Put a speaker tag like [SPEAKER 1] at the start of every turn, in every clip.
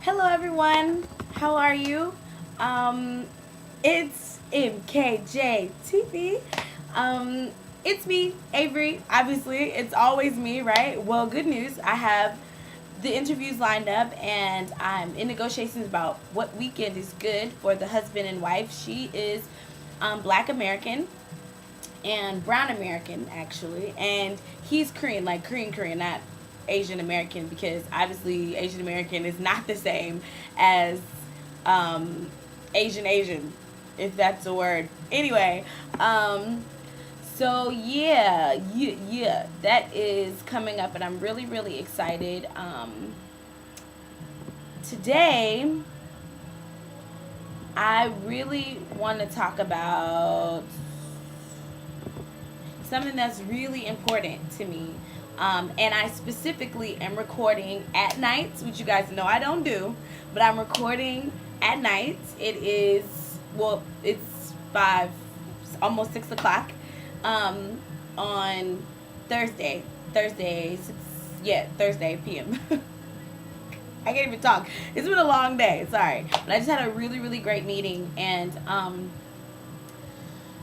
[SPEAKER 1] Hello everyone, how are you? It's MKJTV. It's me, Avery. Obviously, it's always me, right? Well, good news. I have the interviews lined up and I'm in negotiations about what weekend is good for the husband and wife. She is Black American and Brown American actually, and he's Korean, like Korean, not Asian American, because obviously Asian American is not the same as um, Asian, if that's a word. Anyway, so yeah, that is coming up, and I'm really excited. Today, I really want to talk about something that's really important to me. And I specifically am recording at nights, which you guys know I don't do, but I'm recording at night. It is, well, it's 5, almost 6 o'clock on Thursday, Thursday p.m. I can't even talk. It's been a long day, sorry. But I just had a really great meeting, and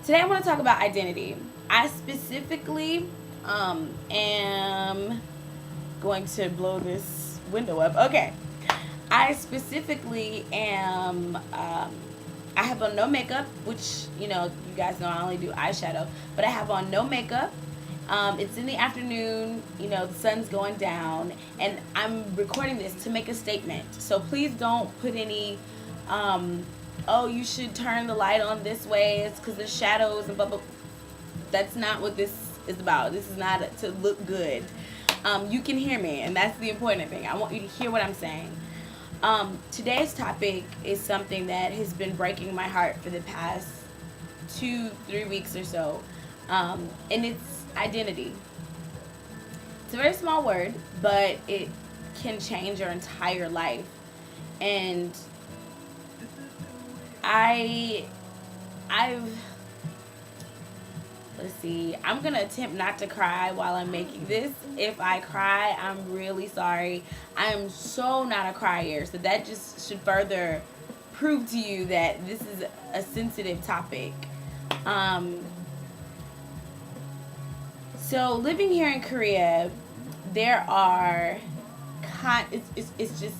[SPEAKER 1] today I want to talk about identity. I specifically am going to blow this window up. Okay. I specifically am, I have on no makeup, which, you guys know I only do eyeshadow, but I have on no makeup. It's in the afternoon, the sun's going down, and I'm recording this to make a statement. So please don't put any, oh, you should turn the light on this way, it's because the shadows and blah, blah. That's not what this is about. This is not to look good. You can hear me, and that's the important thing. I want you to hear what I'm saying. Today's topic is something that has been breaking my heart for the past 2-3 weeks or so, and it's identity. It's a very small word, but it can change your entire life. And I've let's see, I'm gonna attempt not to cry while I'm making this. If I cry, I'm really sorry. I am so not a crier, so that just should further prove to you that this is a sensitive topic. So living here in Korea, there are it's just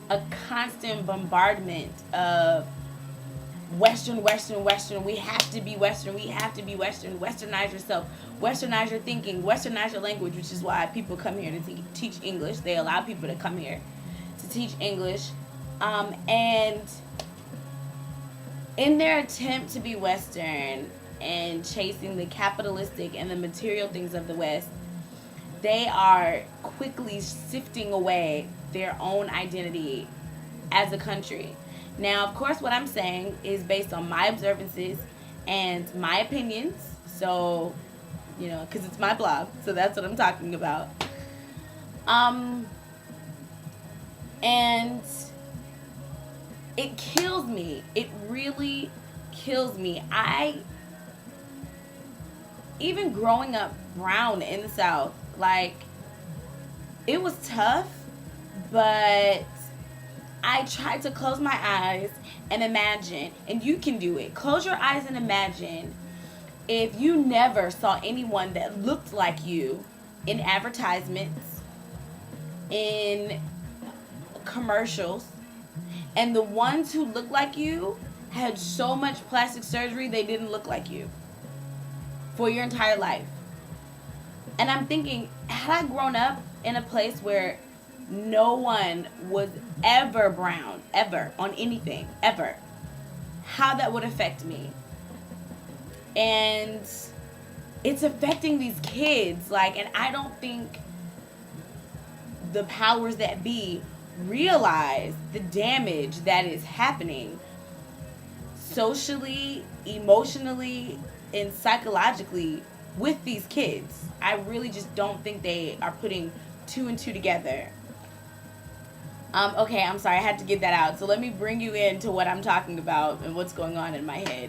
[SPEAKER 1] a constant bombardment of Western. We have to be Western. Westernize yourself. Westernize your thinking. Westernize your language, which is why people come here to teach English. They allow people to come here to teach English. And in their attempt to be Western and chasing the capitalistic and the material things of the West, they are quickly sifting away their own identity as a country. Now, of course, what I'm saying is based on my observances and my opinions. So, because it's my blog, so that's what I'm talking about. And it kills me. It really kills me. Even growing up brown in the South, like, it was tough, but I tried to close my eyes and imagine, and you can do it. Close your eyes and imagine if you never saw anyone that looked like you in advertisements, in commercials, and the ones who looked like you had so much plastic surgery they didn't look like you for your entire life. And I'm thinking, had I grown up in a place where no one was ever brown, ever, on anything, ever, how that would affect me. And it's affecting these kids, and I don't think the powers that be realize the damage that is happening socially, emotionally, and psychologically with these kids. I really just don't think they are putting 2 and 2 together. Okay, I'm sorry, I had to get that out. So let me bring you into what I'm talking about and what's going on in my head.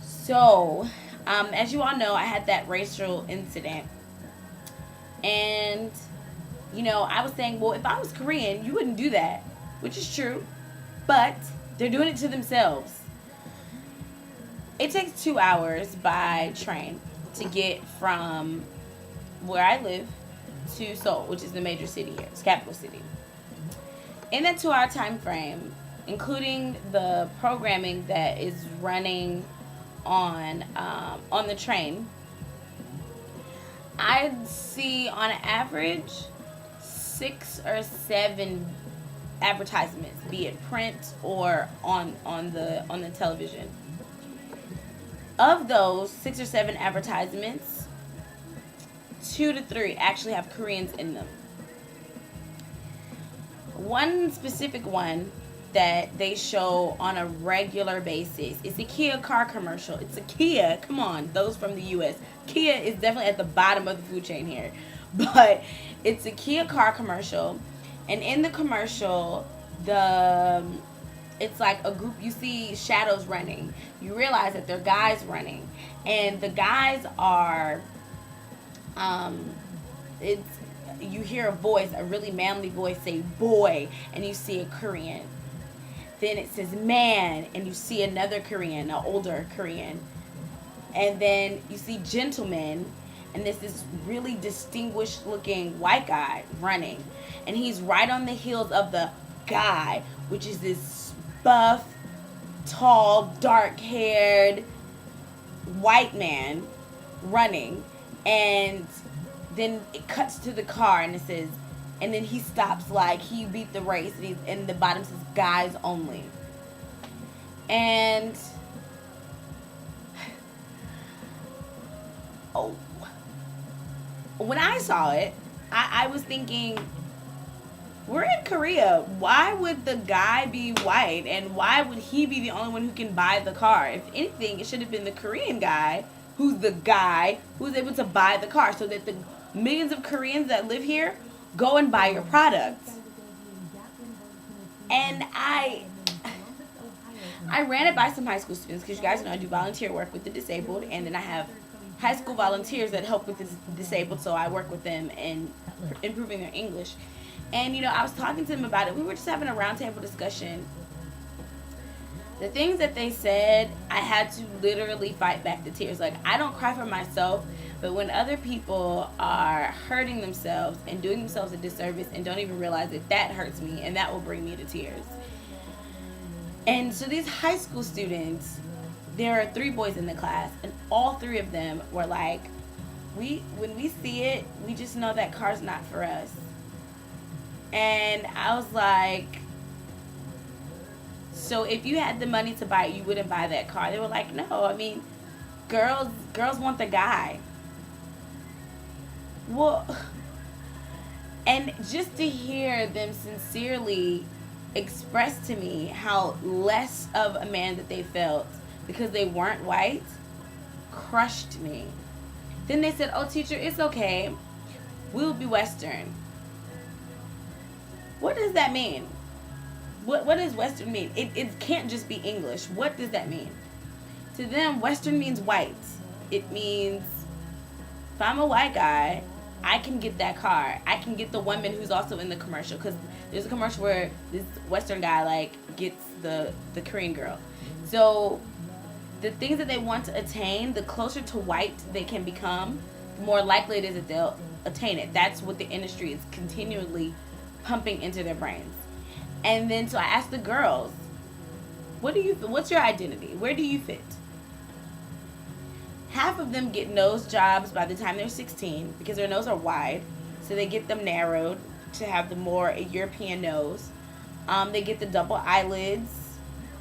[SPEAKER 1] So, as you all know, I had that racial incident. And, I was saying, well, if I was Korean, you wouldn't do that. which is true, but they're doing it to themselves. It takes 2 hours by train to get from where I live to Seoul, which is the major city here. It's capital city. In that 2 hour time frame, including the programming that is running on the train, I see on average 6 or 7 advertisements, be it print or on the television. Of those 6 or 7 advertisements, 2 to 3 actually have Koreans in them. One specific one that they show on a regular basis is a Kia car commercial. It's a Kia. Come on, those from the U.S. Kia is definitely at the bottom of the food chain here. But it's a Kia car commercial. And in the commercial, it's like a group, you see shadows running. You realize that they're guys running. And the guys are, you hear a voice, a really manly voice say boy, and you see a Korean. Then it says man, and you see another Korean, an older Korean. And then you see gentleman, and there's this really distinguished looking white guy running. And he's right on the heels of the guy, which is this buff, tall, dark-haired white man running. And then it cuts to the car, and it says, and then he stops like he beat the race, and the bottom says guys only. And when I saw it, I was thinking, we're in Korea. Why would the guy be white, and why would he be the only one who can buy the car? If anything, it should have been the Korean guy who's able to buy the car, so that the millions of Koreans that live here go and buy your product. And I ran it by some high school students, because you guys know I do volunteer work with the disabled, and then I have high school volunteers that help with the disabled, so I work with them in improving their English. And I was talking to them about it. We were just having a roundtable discussion. The things that they said, I had to literally fight back the tears. Like, I don't cry for myself, but when other people are hurting themselves and doing themselves a disservice and don't even realize it, that hurts me, and that will bring me to tears. And so these high school students, there are 3 boys in the class, and all 3 of them were like, when we see it, we just know that car's not for us. And I was like, so if you had the money to buy it, you wouldn't buy that car? They were like, no, I mean, girls want the guy. Well, and just to hear them sincerely express to me how less of a man that they felt because they weren't white crushed me. Then they said, oh, teacher, it's okay. We'll be Western. What does that mean? What does Western mean? It can't just be English. What does that mean? To them, Western means white. It means if I'm a white guy, I can get that car. I can get the woman who's also in the commercial, because there's a commercial where this Western guy gets the Korean girl. So the things that they want to attain, the closer to white they can become, the more likely it is that they'll attain it. That's what the industry is continually pumping into their brains. And then so I asked the girls, what's your identity? Where do you fit? Half of them get nose jobs by the time they're 16 because their nose are wide, so they get them narrowed to have the more European nose. They get the double eyelids,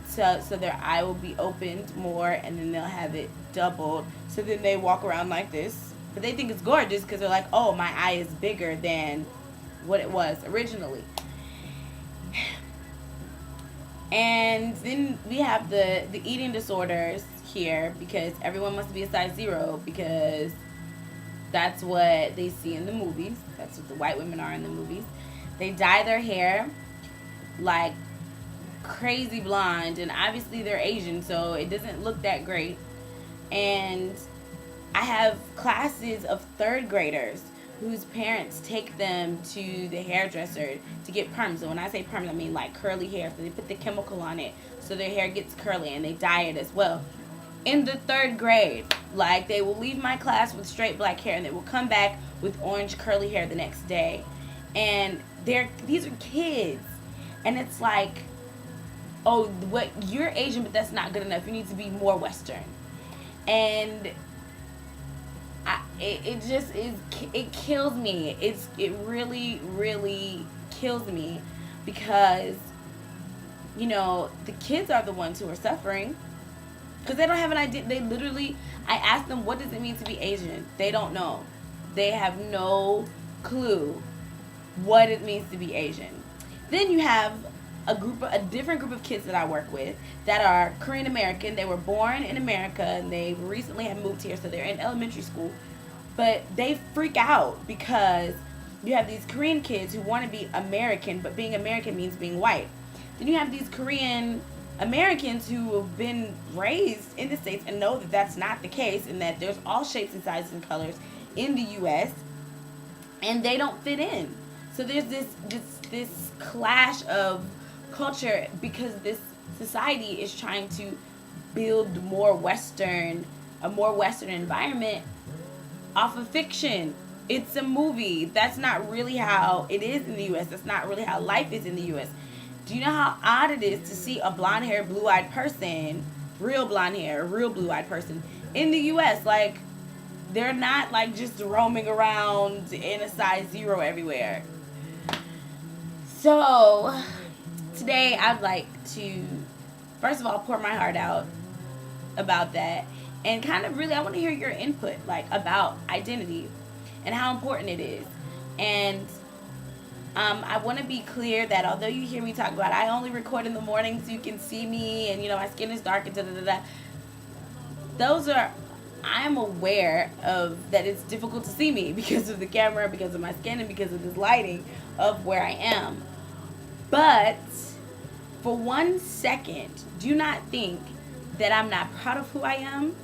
[SPEAKER 1] so their eye will be opened more, and then they'll have it doubled. So then they walk around like this, but they think it's gorgeous because they're like, oh, my eye is bigger than what it was originally. And then we have the eating disorders here, because everyone must be a size 0, because that's what they see in the movies. That's what the white women are in the movies. They dye their hair like crazy blonde, and obviously they're Asian, so it doesn't look that great. And I have classes of 3rd graders whose parents take them to the hairdresser to get perms. And when I say perms, I mean like curly hair. So they put the chemical on it so their hair gets curly, and they dye it as well. In the 3rd grade, like, they will leave my class with straight black hair, and they will come back with orange curly hair the next day. And these are kids, and it's like, oh, what, you're Asian, but that's not good enough. You need to be more Western. And it just is, it kills me. It really, really kills me, because, you know, the kids are the ones who are suffering, because they don't have an idea. They literally, I asked them, what does it mean to be Asian? They don't know. They have no clue what it means to be Asian. Then you have a different group of kids that I work with that are Korean American. They were born in America, and they recently have moved here, so they're in elementary school. But they freak out because you have these Korean kids who want to be American, but being American means being white. Then you have these Korean Americans who have been raised in the States and know that that's not the case, and that there's all shapes and sizes and colors in the U.S., and they don't fit in. So there's this clash of culture, because this society is trying to build a more Western environment off of fiction. It's a movie. That's not really how it is in the U.S. That's not really how life is in the U.S. Do you know how odd it is to see a blonde-haired, blue-eyed person, real blonde hair, real blue-eyed person in the U.S.? Like, they're not like just roaming around in a size 0 everywhere. So today I'd like to, first of all, pour my heart out about that, and kind of really I want to hear your input, like, about identity and how important it is. And I want to be clear that although you hear me talk about it, I only record in the morning so you can see me, and, you know, my skin is dark and I'm aware of that it's difficult to see me because of the camera, because of my skin, and because of this lighting of where I am. But for 1 second, do not think that I'm not proud of who I am,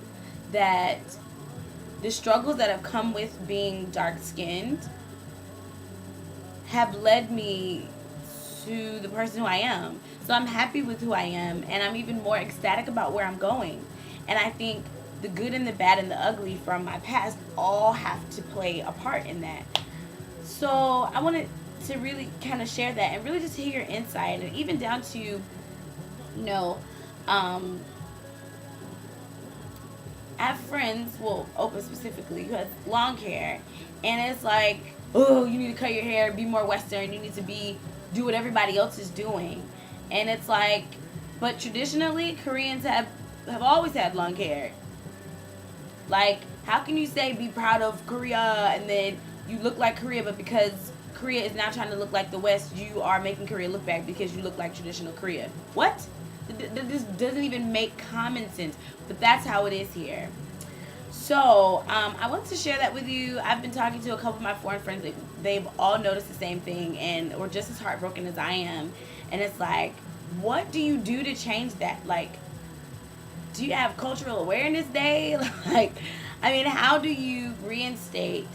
[SPEAKER 1] that the struggles that have come with being dark-skinned have led me to the person who I am. So I'm happy with who I am, and I'm even more ecstatic about where I'm going. And I think the good and the bad and the ugly from my past all have to play a part in that. So I wanted to really kind of share that, and really just hear your insight, and even down to, you know, I have friends, well, Oprah specifically, who has long hair, and it's like, oh, you need to cut your hair, be more Western, you need to do what everybody else is doing. And it's like, but traditionally, Koreans have always had long hair. Like, how can you say be proud of Korea, and then you look like Korea, but because Korea is now trying to look like the West, you are making Korea look bad because you look like traditional Korea? What? This doesn't even make common sense, but that's how it is here. So I wanted to share that with you. I've been talking to a couple of my foreign friends. They've all noticed the same thing, and were just as heartbroken as I am. And it's like, what do you do to change that? Like, do you have Cultural Awareness Day? Like, I mean, how do you reinstate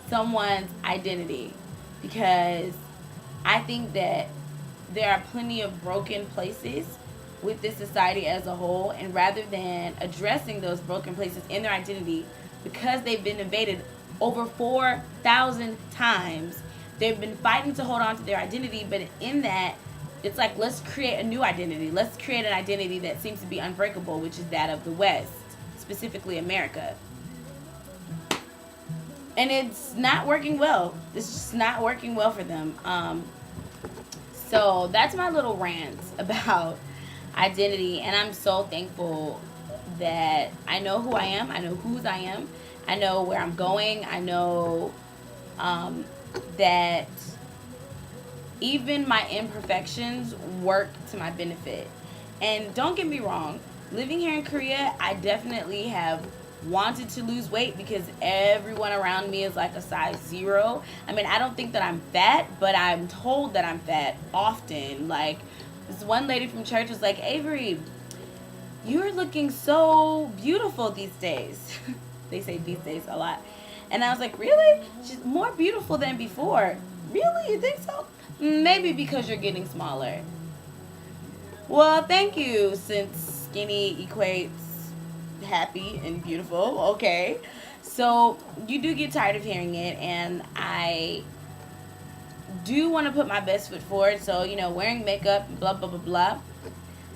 [SPEAKER 1] someone's identity? Because I think that there are plenty of broken places with this society as a whole, and rather than addressing those broken places in their identity, because they've been invaded over 4,000 times, they've been fighting to hold on to their identity. But in that, it's like, let's create a new identity. Let's create an identity that seems to be unbreakable, which is that of the West, specifically America. And it's not working well. It's just not working well for them. So that's my little rant about identity, and I'm so thankful that I know who I am, I know whose I am, I know where I'm going, I know that even my imperfections work to my benefit. And don't get me wrong, living here in Korea, I definitely have wanted to lose weight because everyone around me is like a size 0. I mean, I don't think that I'm fat, but I'm told that I'm fat often. Like, this one lady from church was like, Avery, you're looking so beautiful these days. They say these days a lot. And I was like, really? She's more beautiful than before. Really? You think so? Maybe because you're getting smaller. Well, thank you, since skinny equates happy and beautiful. Okay. So you do get tired of hearing it, and I do want to put my best foot forward. So, wearing makeup, blah, blah, blah, blah.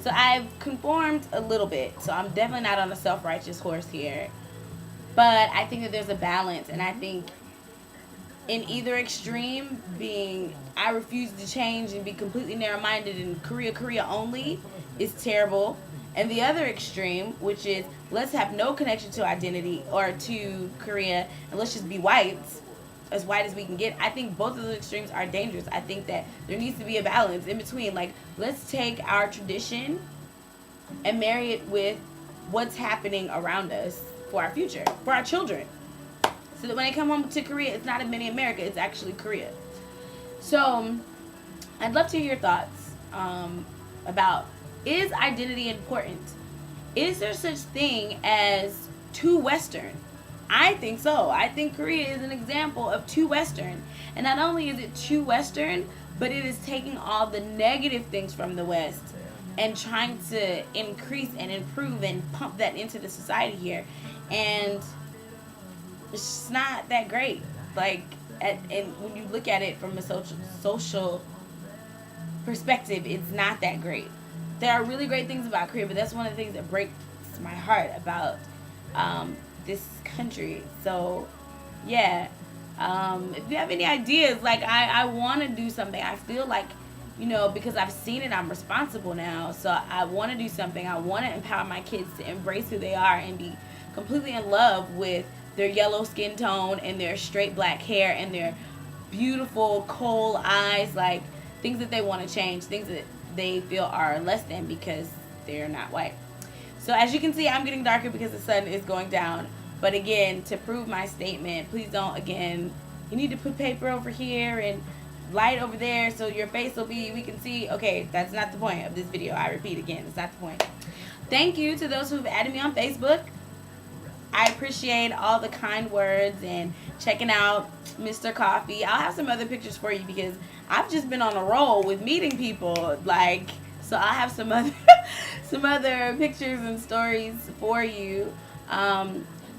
[SPEAKER 1] So I've conformed a little bit. So I'm definitely not on a self-righteous horse here. But I think that there's a balance, and I think in either extreme, being I refuse to change and be completely narrow-minded and Korea only, is terrible. And the other extreme, which is let's have no connection to identity or to Korea, and let's just be white as we can get. I think both of those extremes are dangerous. I think that there needs to be a balance in between. Like, let's take our tradition and marry it with what's happening around us for our future, for our children. So that when they come home to Korea, it's not a mini America, it's actually Korea. So I'd love to hear your thoughts about, is identity important? Is there such thing as too Western? I think so. I think Korea is an example of too Western. And not only is it too Western, but it is taking all the negative things from the West and trying to increase and improve and pump that into the society here. And it's just not that great. Like, and when you look at it from a social perspective, it's not that great. There are really great things about Korea, but that's one of the things that breaks my heart about this country. So, yeah. If you have any ideas, like, I want to do something. I feel like, because I've seen it, I'm responsible now. So I want to do something. I want to empower my kids to embrace who they are and be completely in love with their yellow skin tone and their straight black hair and their beautiful coal eyes, like things that they want to change, things that they feel are less than because they're not white. So as you can see, I'm getting darker because the sun is going down. But again, to prove my statement, please don't, again, you need to put paper over here and light over there so your face we can see. Okay, that's not the point of this video. I repeat again, it's not the point. Thank you to those who've added me on Facebook. I appreciate all the kind words and checking out Mr. Coffee. I'll have some other pictures for you because I've just been on a roll with meeting people. So I'll have some other pictures and stories for you.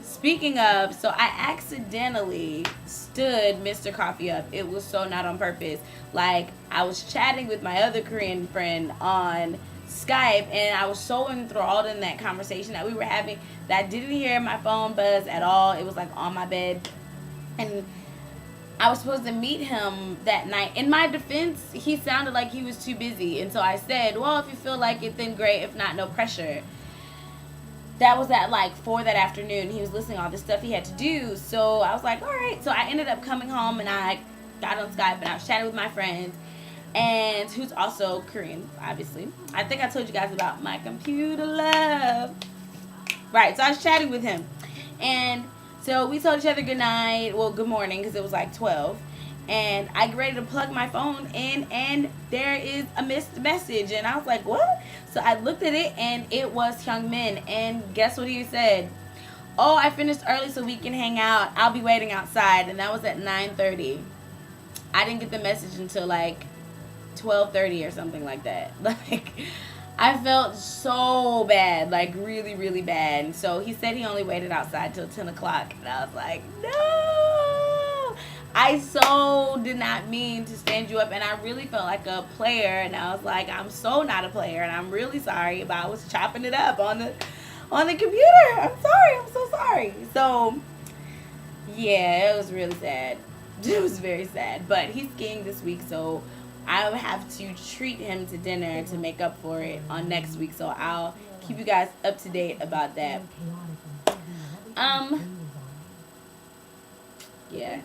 [SPEAKER 1] Speaking of, so I accidentally stood Mr. Coffee up. It was so not on purpose. Like, I was chatting with my other Korean friend on Skype, and I was so enthralled in that conversation that we were having that I didn't hear my phone buzz at all. It was like on my bed, and I was supposed to meet him that night. In my defense, he sounded like he was too busy, and so I said, well, if you feel like it, then great. If not, no pressure. That was at like 4 that afternoon. He was listening to all the stuff he had to do, so I was like, all right. So I ended up coming home, and I got on Skype, and I was chatting with my friends, and who's also Korean, obviously. I think I told you guys about my computer love. Right, so I was chatting with him. And so we told each other good night, well, good morning, because it was like 12. And I get ready to plug my phone in, and there is a missed message. And I was like, what? So I looked at it, and it was Hyungmin. And guess what he said? Oh, I finished early so we can hang out. I'll be waiting outside. And that was at 9:30. I didn't get the message until like 12:30 or something like that. Like, I felt so bad, like really, really bad. And so he said he only waited outside till 10 o'clock. And I was like, no! I so did not mean to stand you up. And I really felt like a player. And I was like, I'm so not a player. And I'm really sorry, but I was chopping it up on the computer. I'm sorry. I'm so sorry. So, yeah, it was really sad. It was very sad. But he's skiing this week, so I will have to treat him to dinner to make up for it on next week. So I'll keep you guys up to date about that. Yeah,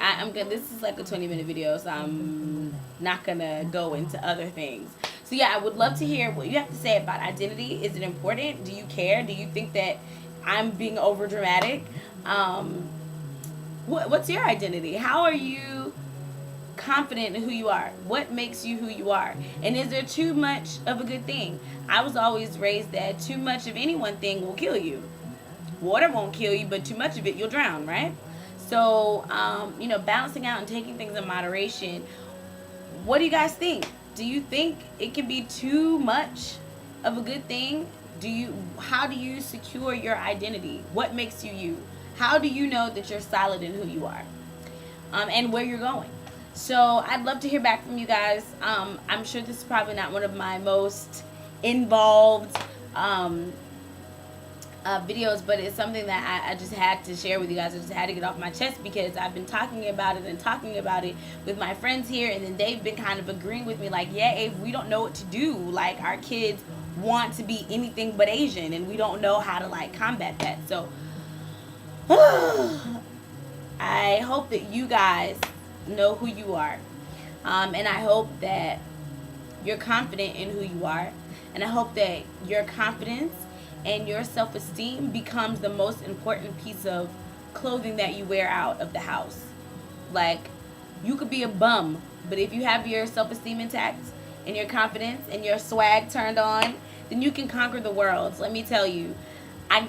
[SPEAKER 1] I'm gonna. This is like a 20-minute video, so I'm not gonna go into other things. So yeah, I would love to hear what you have to say about identity. Is it important? Do you care? Do you think that I'm being over dramatic? What's your identity? How are you confident in who you are? What makes you who you are? And is there too much of a good thing? I was always raised that too much of any one thing will kill you. Water won't kill you, but too much of it, you'll drown, right? So, balancing out and taking things in moderation. What do you guys think? Do you think it can be too much of a good thing? How do you secure your identity? What makes you you? How do you know that you're solid in who you are? And where you're going? So I'd love to hear back from you guys. I'm sure this is probably not one of my most involved videos, but it's something that I just had to share with you guys. I just had to get off my chest because I've been talking about it with my friends here, and then they've been kind of agreeing with me, like, yeah, Abe, we don't know what to do. Like, our kids want to be anything but Asian, and we don't know how to, like, combat that. So I hope that you guys know who you are, and I hope that you're confident in who you are, and I hope that your confidence and your self-esteem becomes the most important piece of clothing that you wear out of the house. Like, you could be a bum, but if you have your self-esteem intact and your confidence and your swag turned on, then you can conquer the world. So let me tell you, I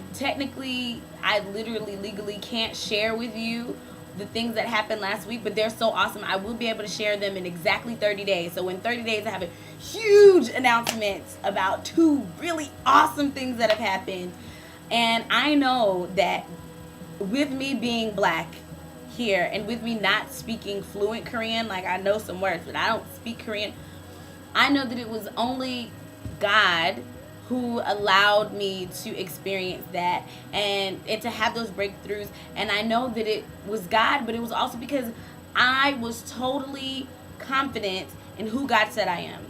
[SPEAKER 1] literally legally can't share with you the things that happened last week, but they're so awesome. I will be able to share them in exactly 30 days. So in 30 days, I have a huge announcement about 2 really awesome things that have happened. And I know that with me being black here and with me not speaking fluent Korean, like, I know some words, but I don't speak Korean, I know that it was only God who allowed me to experience that and to have those breakthroughs. And I know that it was God, but it was also because I was totally confident in who God said I am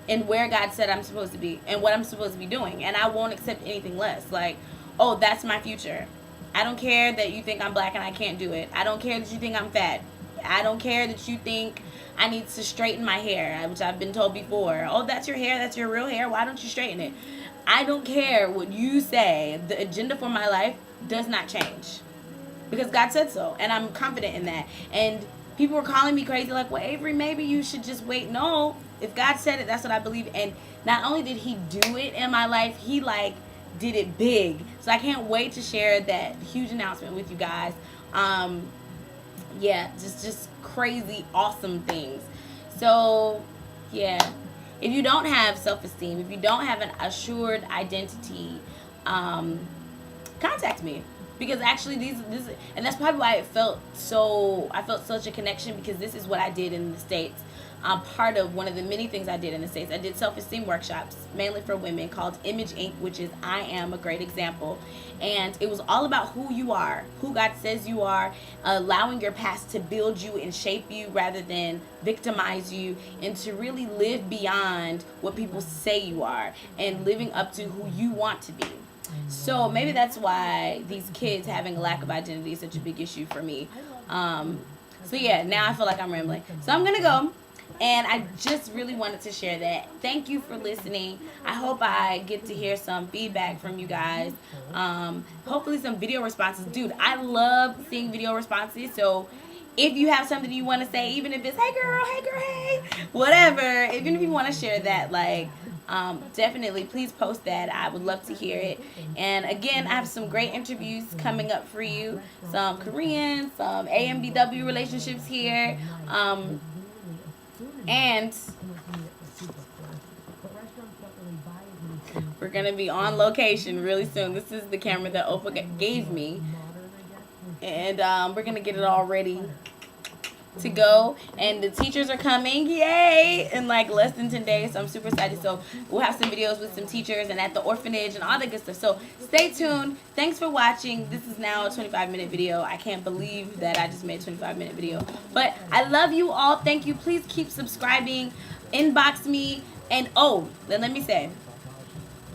[SPEAKER 1] and where God said I'm supposed to be and what I'm supposed to be doing. And I won't accept anything less. Like, oh, that's my future. I don't care that you think I'm black and I can't do it. I don't care that you think I'm fat. I don't care that you think I need to straighten my hair, which I've been told before. Oh, that's your hair. That's your real hair. Why don't you straighten it? I don't care what you say. The agenda for my life does not change because God said so, and I'm confident in that. And people were calling me crazy, like, well, Avery, maybe you should just wait. No, if God said it, that's what I believe. And not only did he do it in my life, he, like, did it big. So I can't wait to share that huge announcement with you guys. Yeah, just crazy awesome things. So yeah, if you don't have self-esteem, if you don't have an assured identity, contact me, because actually this and that's probably why I felt such a connection, because this is what I did in the States. Part of one of the many things I did in the States. I did self-esteem workshops, mainly for women, called Image Inc., which is I Am a Great Example. And it was all about who you are, who God says you are, allowing your past to build you and shape you rather than victimize you, and to really live beyond what people say you are and living up to who you want to be. So maybe that's why these kids having a lack of identity is such a big issue for me. So yeah, now I feel like I'm rambling. So I'm going to go. And I just really wanted to share that. Thank you for listening. I hope I get to hear some feedback from you guys. Hopefully some video responses. Dude, I love seeing video responses. So if you have something you want to say, even if it's, hey girl, hey, whatever. Even if you want to share that, like, definitely please post that. I would love to hear it. And again, I have some great interviews coming up for you. Some Korean, some AMBW relationships here. And we're going to be on location really soon. This is the camera that Oprah gave me. And we're going to get it all ready to go. And the teachers are coming. Yay! In like less than 10 days. So I'm super excited. So we'll have some videos with some teachers and at the orphanage and all that good stuff. So stay tuned. Thanks for watching. This is now a 25-minute video. I can't believe that I just made a 25-minute video. But I love you all. Thank you. Please keep subscribing. Inbox me. And oh, then let me say,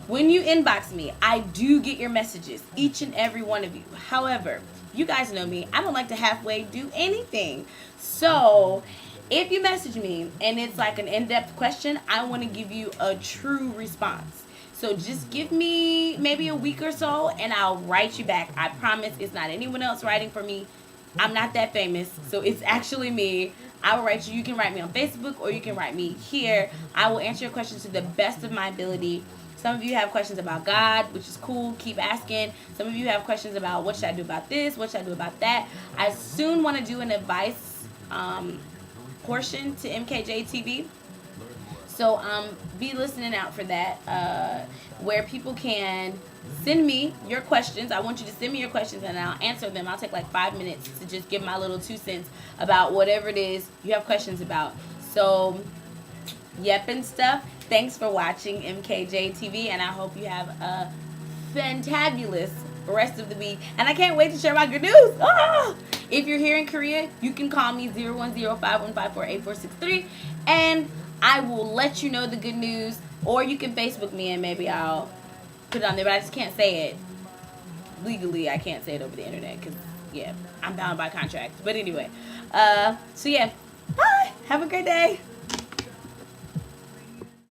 [SPEAKER 1] when you inbox me, I do get your messages. Each and every one of you. However, you guys know me. I don't like to halfway do anything. So if you message me and it's like an in-depth question, I want to give you a true response. So just give me maybe a week or so and I'll write you back. I promise it's not anyone else writing for me. I'm not that famous, so it's actually me. I will write you. You can write me on Facebook or you can write me here. I will answer your questions to the best of my ability. Some of you have questions about God, which is cool. Keep asking. Some of you have questions about what should I do about this? What should I do about that? I soon want to do an advice portion to MKJTV. So be listening out for that, where people can send me your questions. I want you to send me your questions and I'll answer them. I'll take like 5 minutes to just give my little 2 cents about whatever it is you have questions about. So, yep and stuff. Thanks for watching MKJTV, and I hope you have a fantabulous rest of the week. And I can't wait to share my good news. Ah! If you're here in Korea, you can call me 010-515-48463, and I will let you know the good news. Or you can Facebook me and maybe I'll put it on there, but I just can't say it legally. I can't say it over the internet because, yeah, I'm bound by contract. But anyway, so yeah, bye. Have a great day.